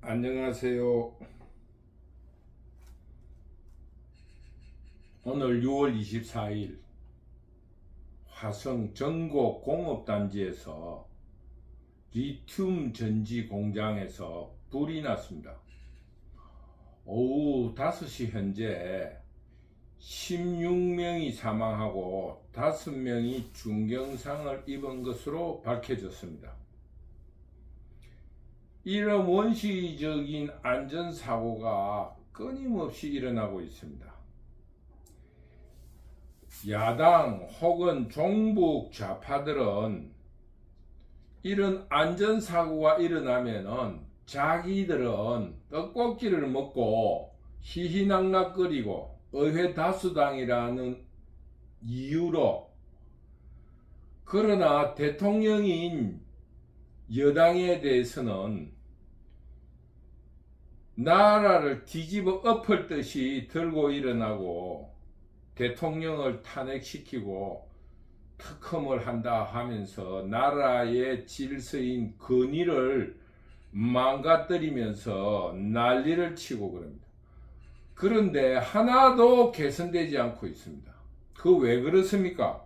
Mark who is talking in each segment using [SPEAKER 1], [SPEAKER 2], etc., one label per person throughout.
[SPEAKER 1] 안녕하세요. 오늘 6월 24일 화성 전곡 공업단지에서 리튬 전지 공장에서 불이 났습니다. 오후 5시 현재 16명이 사망하고 5명이 중경상을 입은 것으로 밝혀졌습니다. 이런 원시적인 안전사고가 끊임없이 일어나고 있습니다. 야당 혹은 종북 좌파들은 이런 안전사고가 일어나면은 자기들은 떡볶이를 먹고 희희낙낙거리고 의회 다수당이라는 이유로, 그러나 대통령인 여당에 대해서는 나라를 뒤집어 엎을 듯이 들고 일어나고 대통령을 탄핵시키고 특검을 한다 하면서 나라의 질서인 건의를 망가뜨리면서 난리를 치고 그럽니다. 그런데 하나도 개선되지 않고 있습니다. 그 왜 그렇습니까?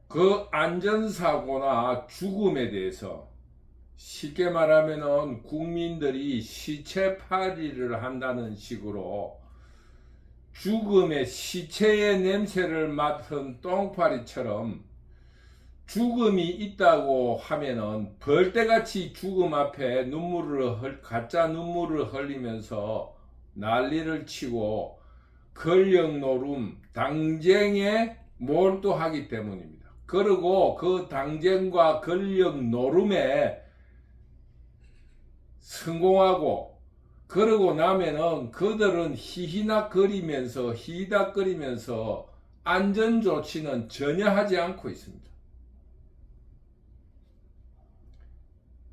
[SPEAKER 1] 그 안전사고나 죽음에 대해서 쉽게 말하면은 국민들이 시체팔이를 한다는 식으로 죽음의 시체의 냄새를 맡은 똥파리처럼 죽음이 있다고 하면은 벌떼같이 죽음 앞에 가짜 눈물을 흘리면서 난리를 치고 권력 노름, 당쟁에 몰두하기 때문입니다. 그리고 그 당쟁과 권력 노름에 성공하고 그러고 나면은 그들은 희희낙거리면서 안전조치는 전혀 하지 않고 있습니다.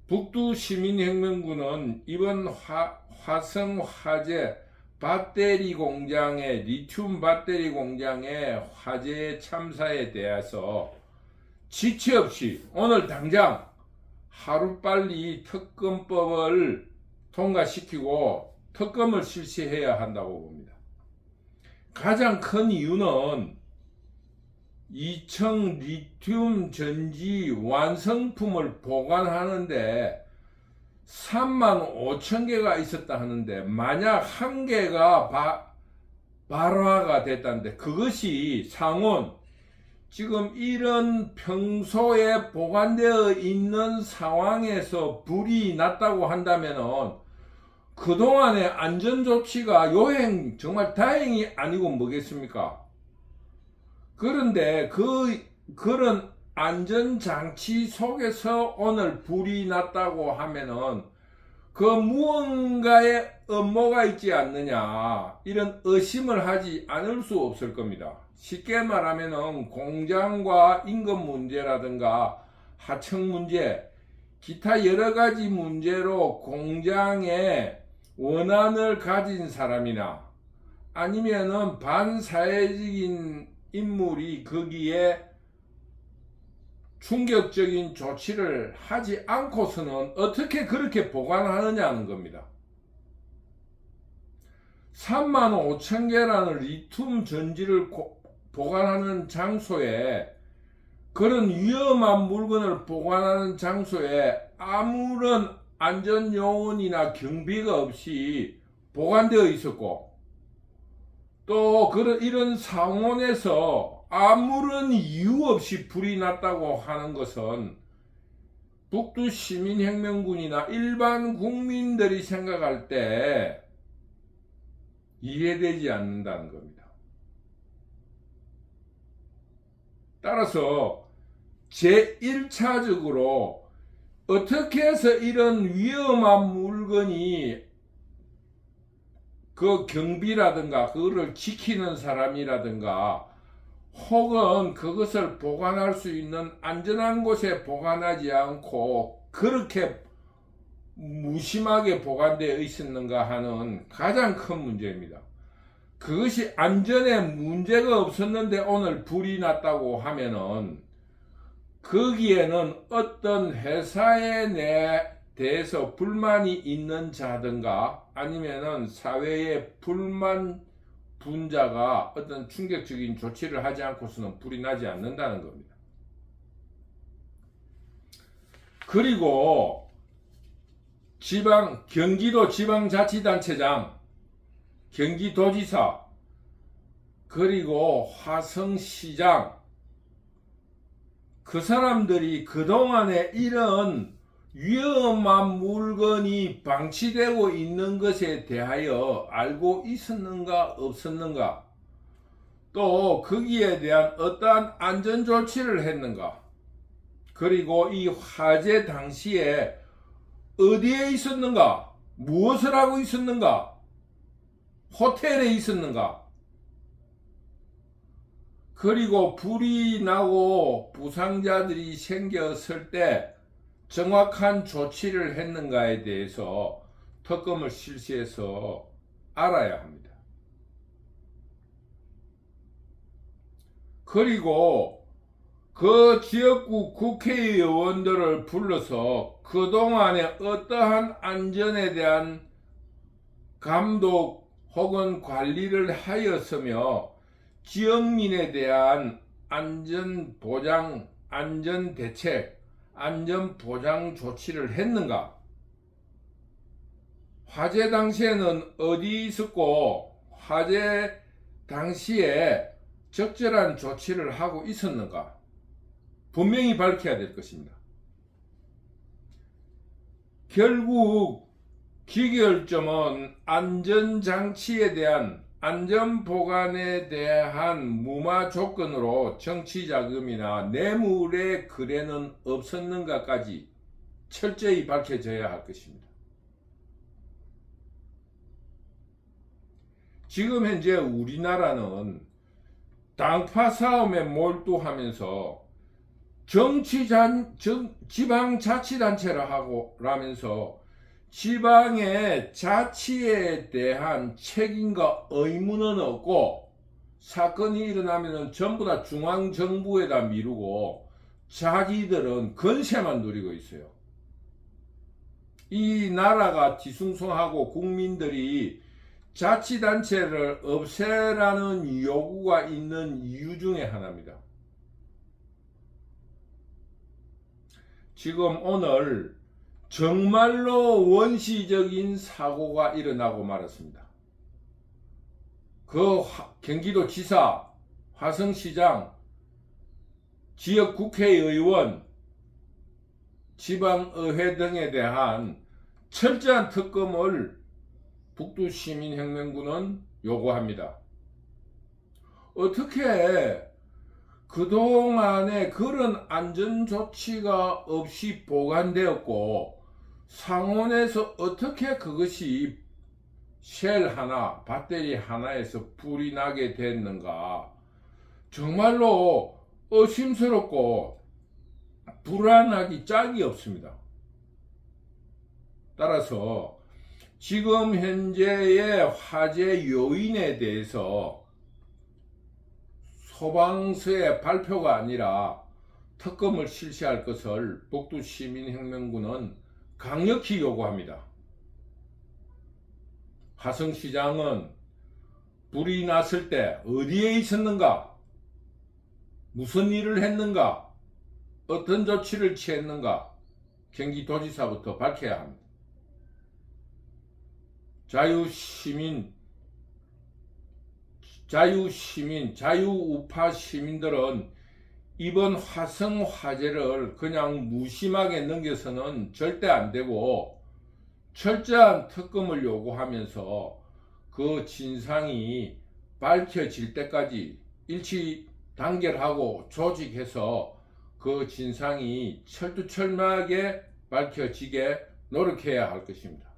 [SPEAKER 1] 북두시민혁명군은 이번 화성 화재 배터리 공장의 리튬 배터리 공장의 화재 참사에 대해서 지체 없이 오늘 당장 하루빨리 특검법을 통과시키고 특검을 실시해야 한다고 봅니다. 가장 큰 이유는 2층 리튬 전지 완성품을 보관하는데 35,000개가 있었다 하는데 만약 한 개가 발화가 됐다는데 그것이 상온 지금 이런 평소에 보관되어 있는 상황에서 불이 났다고 한다면은 그동안의 안전조치가 정말 다행이 아니고 뭐겠습니까? 그런데 그런 안전장치 속에서 오늘 불이 났다고 하면은 그 무언가의 음모가 있지 않느냐, 이런 의심을 하지 않을 수 없을 겁니다. 쉽게 말하면은 공장과 임금 문제라든가 하청 문제, 기타 여러 가지 문제로 공장에 원한을 가진 사람이나 아니면은 반사회적인 인물이 거기에 충격적인 조치를 하지 않고서는 어떻게 그렇게 보관하느냐는 겁니다. 35,000개라는 리튬 전지를 보관하는 장소에, 그런 위험한 물건을 보관하는 장소에 아무런 안전요원이나 경비가 없이 보관되어 있었고, 또 이런 상온에서 아무런 이유 없이 불이 났다고 하는 것은 북두시민혁명군이나 일반 국민들이 생각할 때 이해되지 않는다는 겁니다. 따라서 제1차적으로 어떻게 해서 이런 위험한 물건이 그 경비라든가 그거를 지키는 사람이라든가 혹은 그것을 보관할 수 있는 안전한 곳에 보관하지 않고 그렇게 무심하게 보관되어 있었는가 하는 가장 큰 문제입니다. 그것이 안전에 문제가 없었는데 오늘 불이 났다고 하면은 거기에는 어떤 회사에 대해서 불만이 있는 자든가 아니면은 사회에 불만 분자가 어떤 충격적인 조치를 하지 않고서는 불이 나지 않는다는 겁니다. 그리고 경기도 지방자치단체장, 경기도지사, 그리고 화성시장, 그 사람들이 그동안에 이런 위험한 물건이 방치되고 있는 것에 대하여 알고 있었는가 없었는가, 또 거기에 대한 어떠한 안전조치를 했는가, 그리고 이 화재 당시에 어디에 있었는가, 무엇을 하고 있었는가, 호텔에 있었는가, 그리고 불이 나고 부상자들이 생겼을 때 정확한 조치를 했는가에 대해서 특검을 실시해서 알아야 합니다. 그리고 그 지역구 국회의원들을 불러서 그동안에 어떠한 안전에 대한 감독 혹은 관리를 하였으며 지역민에 대한 안전보장, 안전대책, 안전보장 조치를 했는가? 화재 당시에는 어디 있었고 화재 당시에 적절한 조치를 하고 있었는가? 분명히 밝혀야 될 것입니다. 결국 기결점은 안전장치에 대한 안전보관에 대한 무마 조건으로 정치자금이나 뇌물의 거래는 없었는가까지 철저히 밝혀져야 할 것입니다. 지금 현재 우리나라는 당파 싸움에 몰두하면서 지방자치단체라 하고 라면서 지방의 자치에 대한 책임과 의무는 없고 사건이 일어나면 전부 다 중앙정부에다 미루고 자기들은 건세만 누리고 있어요. 이 나라가 뒤숭숭하고 국민들이 자치단체를 없애라는 요구가 있는 이유 중에 하나입니다. 지금 오늘 정말로 원시적인 사고가 일어나고 말았습니다. 그 경기도 지사, 화성시장, 지역 국회의원, 지방의회 등에 대한 철저한 특검을 북두시민혁명군은 요구합니다. 어떻게 그동안에 그런 안전조치가 없이 보관되었고 상온에서 어떻게 그것이 쉘 하나, 배터리 하나에서 불이 나게 됐는가? 정말로 의심스럽고 불안하기 짝이 없습니다. 따라서 지금 현재의 화재 요인에 대해서 소방서의 발표가 아니라 특검을 실시할 것을 북두시민혁명군은 강력히 요구합니다. 화성시장은 불이 났을 때 어디에 있었는가, 무슨 일을 했는가, 어떤 조치를 취했는가 경기도지사부터 밝혀야 합니다. 자유우파 시민들은 이번 화성 화재를 그냥 무심하게 넘겨서는 절대 안 되고 철저한 특검을 요구하면서 그 진상이 밝혀질 때까지 일치 단결하고 조직해서 그 진상이 철두철미하게 밝혀지게 노력해야 할 것입니다.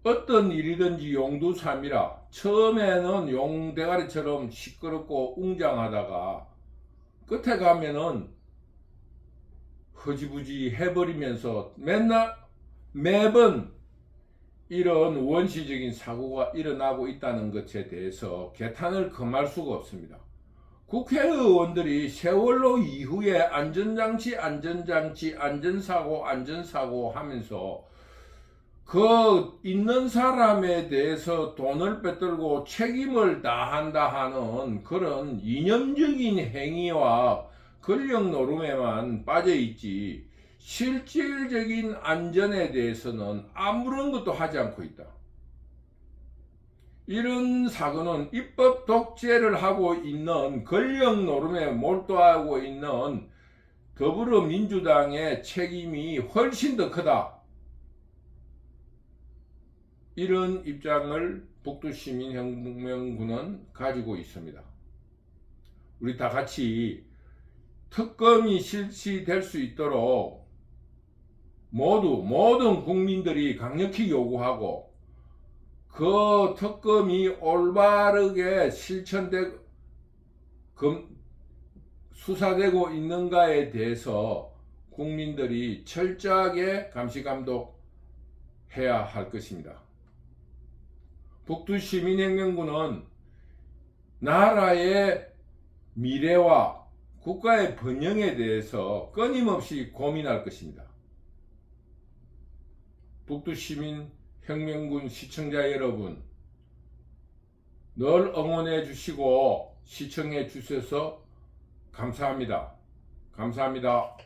[SPEAKER 1] 어떤 일이든지 용두삼이라 처음에는 용대가리처럼 시끄럽고 웅장하다가 끝에 가면은 허지부지 해버리면서 매번 이런 원시적인 사고가 일어나고 있다는 것에 대해서 개탄을 금할 수가 없습니다. 국회의원들이 세월호 이후에 안전장치, 안전사고 하면서 그 있는 사람에 대해서 돈을 빼들고 책임을 다한다 하는 그런 이념적인 행위와 권력 노름에만 빠져있지 실질적인 안전에 대해서는 아무런 것도 하지 않고 있다. 이런 사건은 입법 독재를 하고 있는 권력 노름에 몰두하고 있는 더불어민주당의 책임이 훨씬 더 크다. 이런 입장을 북두시민혁명군은 가지고 있습니다. 우리 다 같이 특검이 실시될 수 있도록 모든 국민들이 강력히 요구하고 그 특검이 올바르게 수사되고 있는가에 대해서 국민들이 철저하게 감시 감독해야 할 것입니다. 북두시민혁명군은 나라의 미래와 국가의 번영에 대해서 끊임없이 고민할 것입니다. 북두시민혁명군 시청자 여러분, 늘 응원해 주시고 시청해 주셔서 감사합니다. 감사합니다.